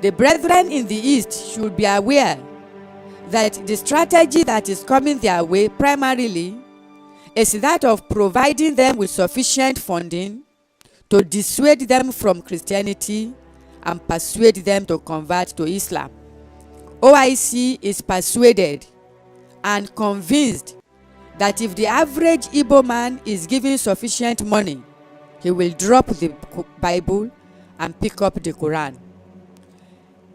The brethren in the East should be aware that the strategy that is coming their way primarily is that of providing them with sufficient funding to dissuade them from Christianity and persuade them to convert to Islam. OIC is persuaded and convinced that if the average Igbo man is given sufficient money, he will drop the Bible and pick up the Quran.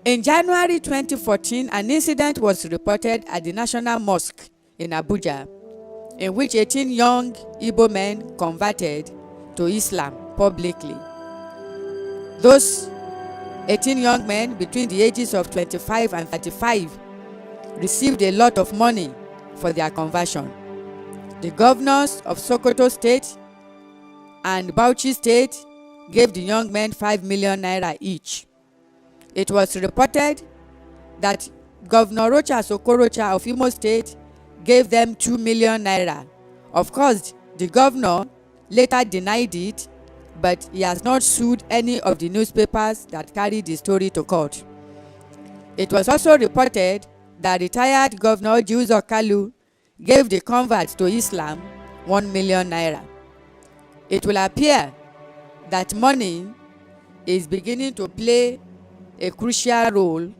In January 2014, an incident was reported at the National Mosque in Abuja, in which 18 young Igbo men converted to Islam publicly. Those 18 young men between the ages of 25 and 35 received a lot of money for their conversion. The governors of Sokoto State and Bauchi State gave the young men 5 million naira each. It was reported that Governor Rocha Sokorocha of Imo State gave them 2 million naira. Of course, the governor later denied it, but he has not sued any of the newspapers that carried the story to court. It was also reported that retired Governor Jules Okalu gave the converts to Islam 1 million naira. It will appear that money is beginning to play a crucial role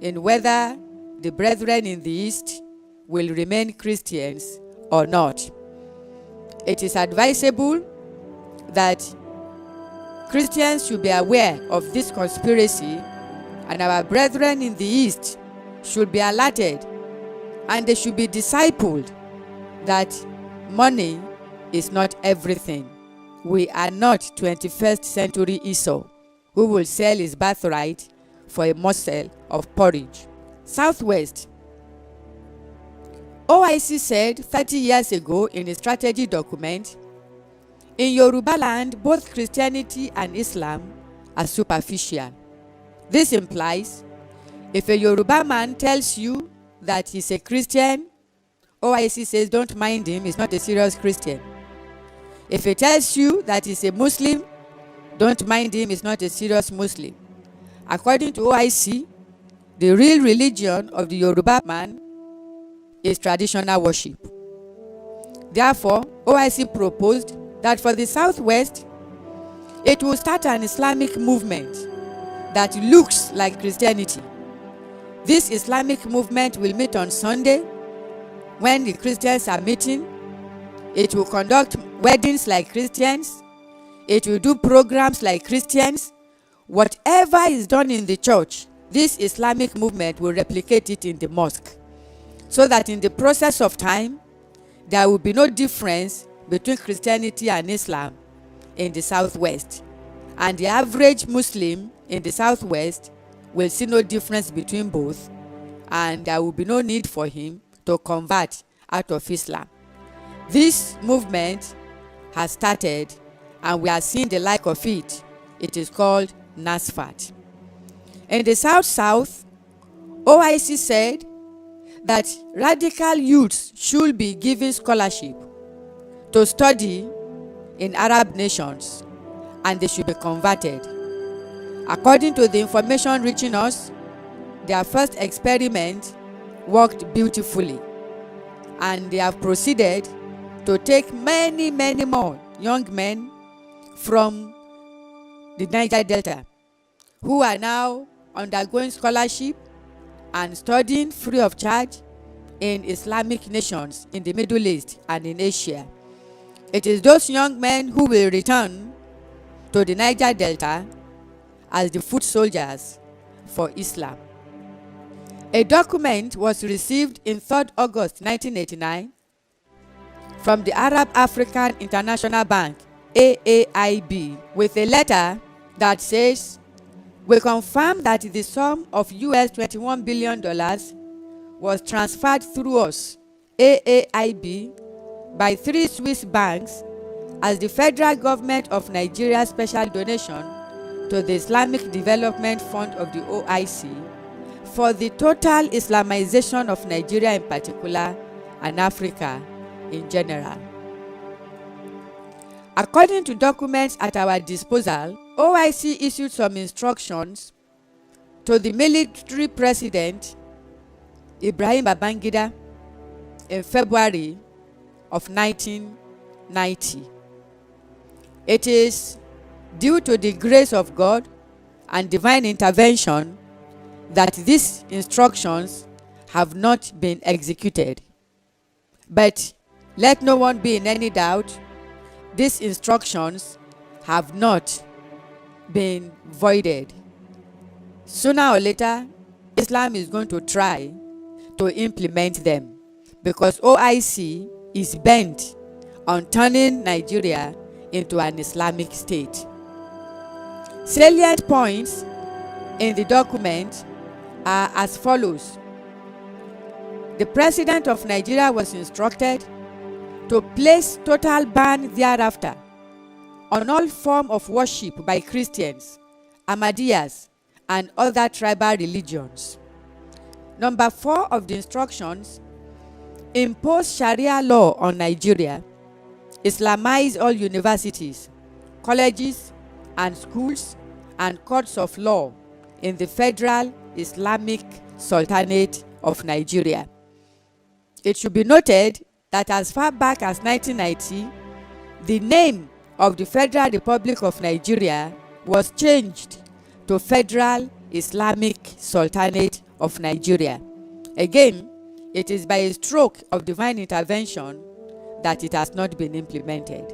in whether the brethren in the East will remain Christians or not. It is advisable that Christians should be aware of this conspiracy, and our brethren in the East should be alerted, and they should be discipled that money is not everything. We are not 21st century Esau who will sell his birthright for a morsel of porridge. Southwest. OIC said 30 years ago in a strategy document, in Yoruba land, both Christianity and Islam are superficial. This implies if a Yoruba man tells you that he's a Christian, OIC says don't mind him, he's not a serious Christian. If he tells you that he's a Muslim, don't mind him, he's not a serious Muslim. According to OIC, the real religion of the Yoruba man is traditional worship. Therefore, OIC proposed that for the Southwest, it will start an Islamic movement that looks like Christianity. This Islamic movement will meet on Sunday when the Christians are meeting. It will conduct weddings like Christians. It will do programs like Christians. Whatever is done in the church, this Islamic movement will replicate it in the mosque, so that in the process of time, there will be no difference between Christianity and Islam in the Southwest. And the average Muslim in the Southwest will see no difference between both, and there will be no need for him to convert out of Islam. This movement has started, and we are seeing the like of it. It is called NASFAT. In the South-South, OIC said that radical youths should be given scholarship to study in Arab nations, and they should be converted. According to the information reaching us, their first experiment worked beautifully, and they have proceeded to take many more young men from the Niger Delta who are now undergoing scholarship and studying free of charge in Islamic nations in the Middle East and in Asia. It is those young men who will return to the Niger Delta as the foot soldiers for Islam. A document was received in 3rd August 1989 from the Arab African International Bank, AAIB, with a letter that says, "We confirm that the sum of US $21 billion was transferred through us, AAIB, by 3 Swiss banks as the federal government of Nigeria's special donation to the Islamic Development Fund of the OIC for the total Islamization of Nigeria in particular and Africa in general." According to documents at our disposal, OIC issued some instructions to the military president Ibrahim Babangida in February of 1990. It is due to the grace of God and divine intervention that these instructions have not been executed. But let no one be in any doubt, these instructions have not been voided. Sooner or later, Islam is going to try to implement them, because OIC is bent on turning Nigeria into an Islamic state. Salient points in the document are as follows. The President of Nigeria was instructed to place total ban thereafter on all form of worship by Christians, Ahmadiyas, and other tribal religions. Number 4 of the instructions: impose Sharia law on Nigeria, Islamize all universities, colleges, and schools and courts of law in the Federal Islamic Sultanate of Nigeria. It should be noted that as far back as 1990, the name of the Federal Republic of Nigeria was changed to Federal Islamic Sultanate of Nigeria. Again, it is by a stroke of divine intervention that it has not been implemented.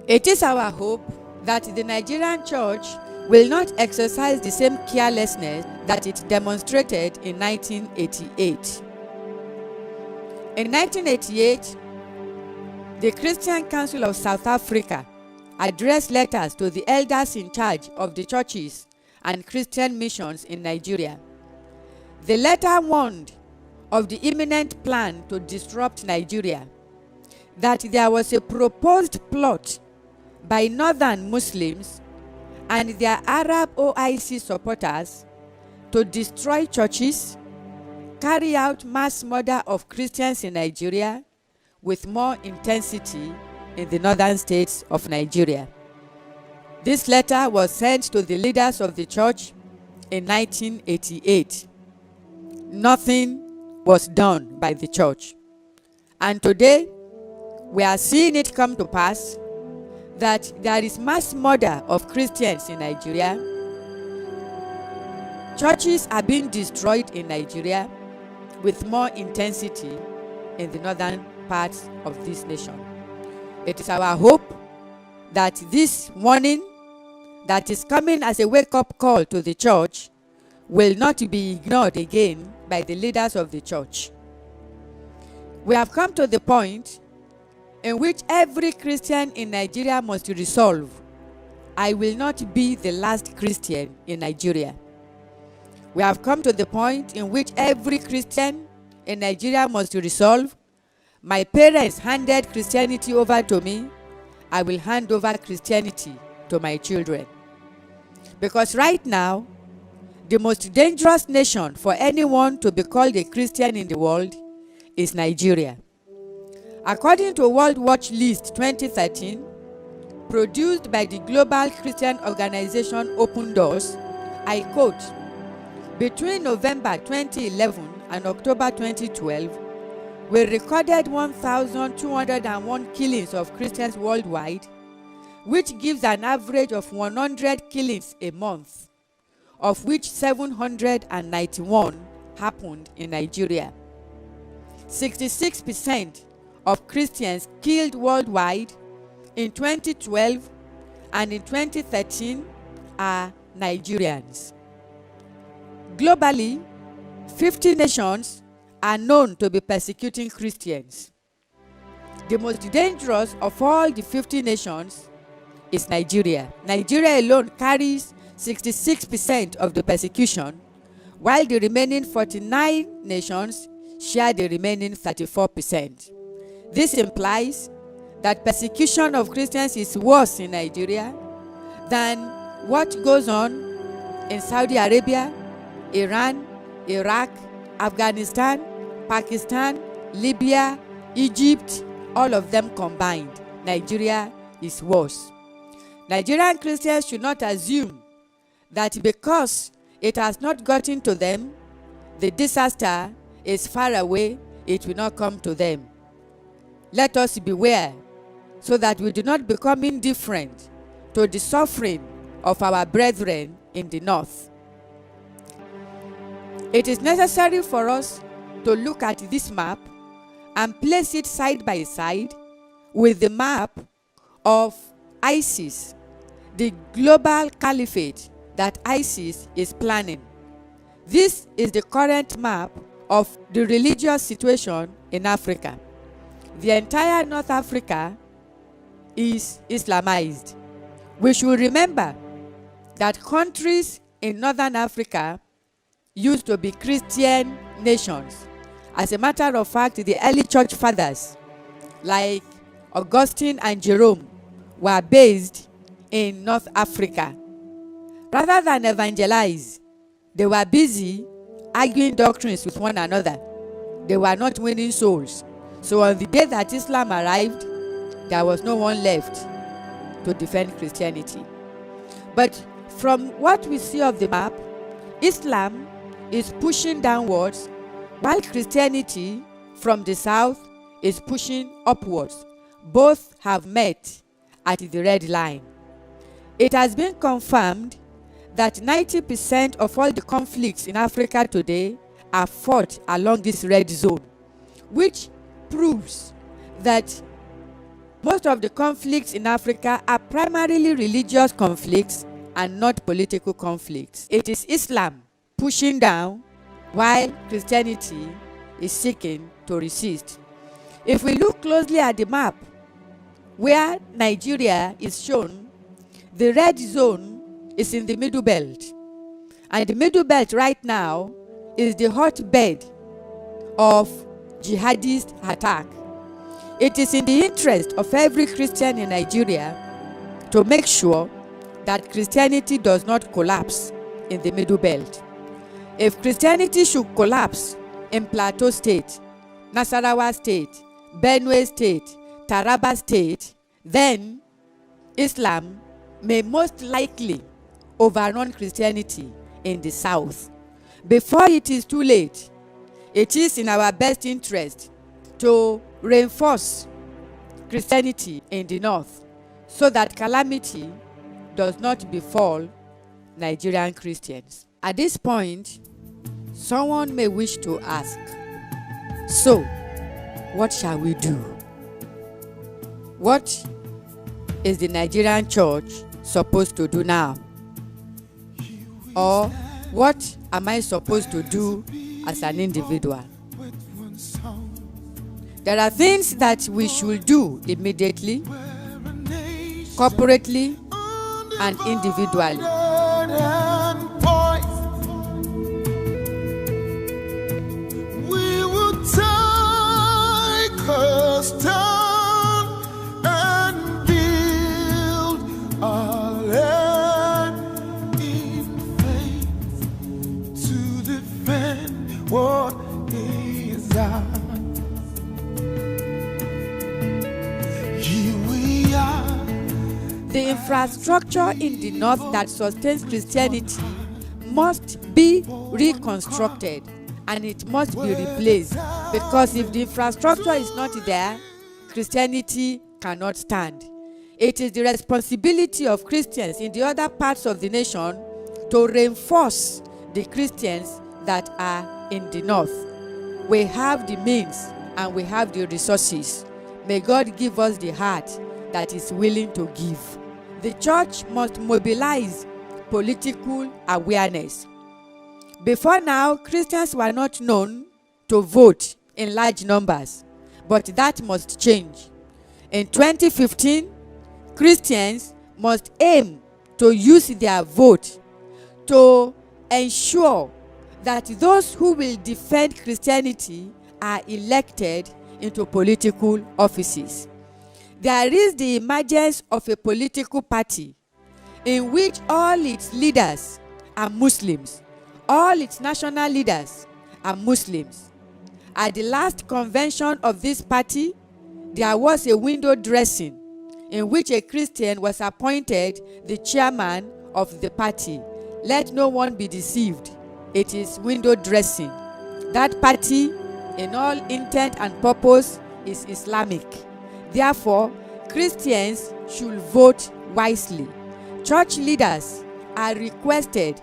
It is our hope that the Nigerian Church will not exercise the same carelessness that it demonstrated in 1988. In 1988, the Christian Council of South Africa addressed letters to the elders in charge of the churches and Christian missions in Nigeria. The letter warned of the imminent plan to disrupt Nigeria, that there was a proposed plot by northern Muslims and their Arab OIC supporters to destroy churches, carry out mass murder of Christians in Nigeria with more intensity in the northern states of Nigeria. This letter was sent to the leaders of the church in 1988. Nothing was done by the church. And today, we are seeing it come to pass that there is mass murder of Christians in Nigeria. Churches are being destroyed in Nigeria with more intensity in the northern parts of this nation. It is our hope that this warning that is coming as a wake-up call to the church will not be ignored again by the leaders of the church. We have come to the point in which every Christian in Nigeria must resolve, I will not be the last Christian in Nigeria. We have come to the point in which every Christian in Nigeria must resolve, my parents handed Christianity over to me, I will hand over Christianity to my children. Because right now, the most dangerous nation for anyone to be called a Christian in the world is Nigeria. According to World Watch List 2013, produced by the global Christian organization Open Doors, I quote, between November 2011 and October 2012, we recorded 1,201 killings of Christians worldwide, which gives an average of 100 killings a month, of which 791 happened in Nigeria. 66% of Christians killed worldwide in 2012 and in 2013 are Nigerians. Globally, 50 nations are known to be persecuting Christians. The most dangerous of all the 50 nations is Nigeria. Nigeria alone carries 66% of the persecution, while the remaining 49 nations share the remaining 34%. This implies that persecution of Christians is worse in Nigeria than what goes on in Saudi Arabia, Iran, Iraq, Afghanistan, Pakistan, Libya, Egypt, all of them combined. Nigeria is worse. Nigerian Christians should not assume that because It has not gotten to them. The disaster is far away. It will not come to them. Let us beware so that we do not become indifferent to the suffering of our brethren in the north. It is necessary for us to look at this map and place it side by side with the map of ISIS, the global caliphate that ISIS is planning. This is the current map of the religious situation in Africa. The entire North Africa is Islamized. We should remember that countries in Northern Africa used to be Christian nations. As a matter of fact, the early church fathers like Augustine and Jerome were based in North Africa. Rather than evangelize, they were busy arguing doctrines with one another. They were not winning souls. So on the day that Islam arrived, there was no one left to defend Christianity. But from what we see of the map, Islam is pushing downwards, while Christianity from the south is pushing upwards. Both have met at the red line. It has been confirmed that 90% of all the conflicts in Africa today are fought along this red zone, which proves that most of the conflicts in Africa are primarily religious conflicts and not political conflicts. It is Islam pushing down while Christianity is seeking to resist. If we look closely at the map where Nigeria is shown, the red zone is in the middle belt. And the middle belt right now is the hotbed of jihadist attack. It is in the interest of every Christian in Nigeria to make sure that Christianity does not collapse in the middle belt. If Christianity should collapse in Plateau State, Nasarawa State, Benue State, Taraba State, then Islam may most likely overrun Christianity in the south. Before it is too late, it is in our best interest to reinforce Christianity in the north so that calamity does not befall Nigerian Christians. At this point, someone may wish to ask, so what shall we do? What is the Nigerian church supposed to do now? Or what am I supposed to do as an individual? There are things that we should do immediately, corporately, and individually. We will take us down and build our land in faith to defend what is ours. Here we are. The infrastructure in the north that sustains Christianity must be reconstructed and it must be replaced, because if the infrastructure is not there, Christianity cannot stand. It is the responsibility of Christians in the other parts of the nation to reinforce the Christians that are in the north. We have the means and we have the resources. May God give us the heart that is willing to give. The church must mobilize political awareness. Before now, Christians were not known to vote in large numbers, but that must change. In 2015, Christians must aim to use their vote to ensure that those who will defend Christianity are elected into political offices. There is the emergence of a political party in which all its leaders are Muslims. All its national leaders are Muslims. At the last convention of this party, there was a window dressing in which a Christian was appointed the chairman of the party. Let no one be deceived. It is window dressing. That party, in all intent and purpose, is Islamic. Therefore, Christians should vote wisely. Church leaders are requested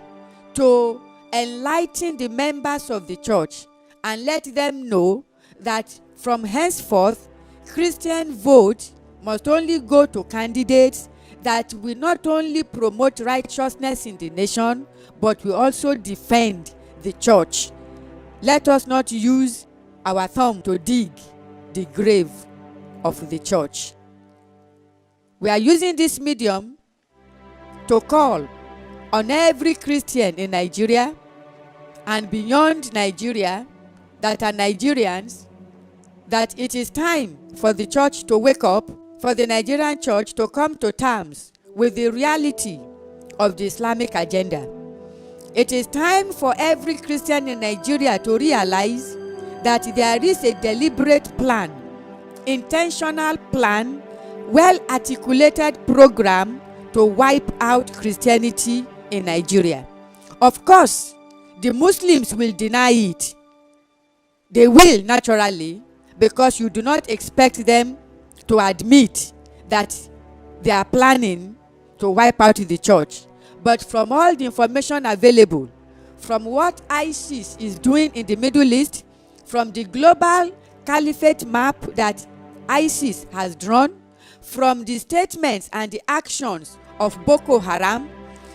to enlighten the members of the church and let them know that from henceforth, Christian vote must only go to candidates that will not only promote righteousness in the nation, but will also defend the church. Let us not use our thumb to dig the grave of the church. We are using this medium to call on every Christian in Nigeria and beyond Nigeria that are Nigerians, that it is time for the church to wake up, for the Nigerian church to come to terms with the reality of the Islamic agenda. It is time for every Christian in Nigeria to realize that there is a deliberate plan, intentional plan, well-articulated program to wipe out Christianity in Nigeria. Of course, the Muslims will deny it. They will, naturally, because you do not expect them to admit that they are planning to wipe out the church. But from all the information available, from what ISIS is doing in the Middle East, from the global caliphate map that ISIS has drawn, from the statements and the actions of Boko Haram,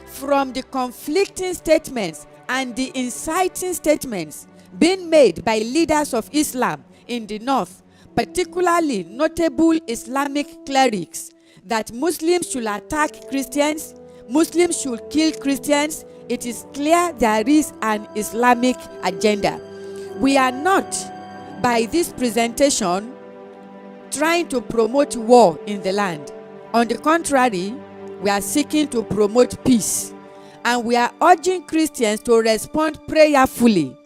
from the conflicting statements and the inciting statements being made by leaders of Islam in the north, particularly notable Islamic clerics, that Muslims should attack Christians, Muslims should kill Christians, it is clear there is an Islamic agenda. We are not, by this presentation, trying to promote war in the land. On the contrary, we are seeking to promote peace, and we are urging Christians to respond prayerfully.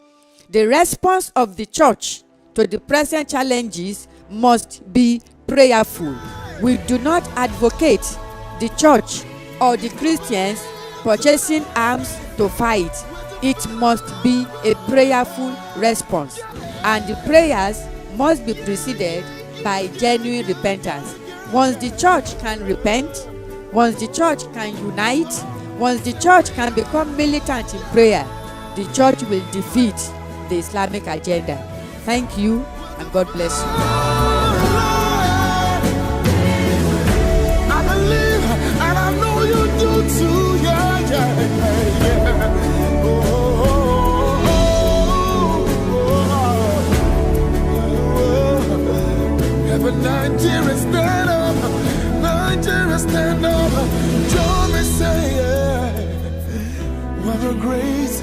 The response of the church to the present challenges must be prayerful. We do not advocate the church or the Christians purchasing arms to fight. It must be a prayerful response, and the prayers must be preceded by genuine repentance. Once the church can repent, once the church can unite, once the church can become militant in prayer, the church will defeat the Islamic agenda. Thank you, and God bless you. I believe, and I know you do too. Yeah, yeah, yeah. But Nigeria stand up, Nigeria stand up. Join me, say, yeah. What a grace.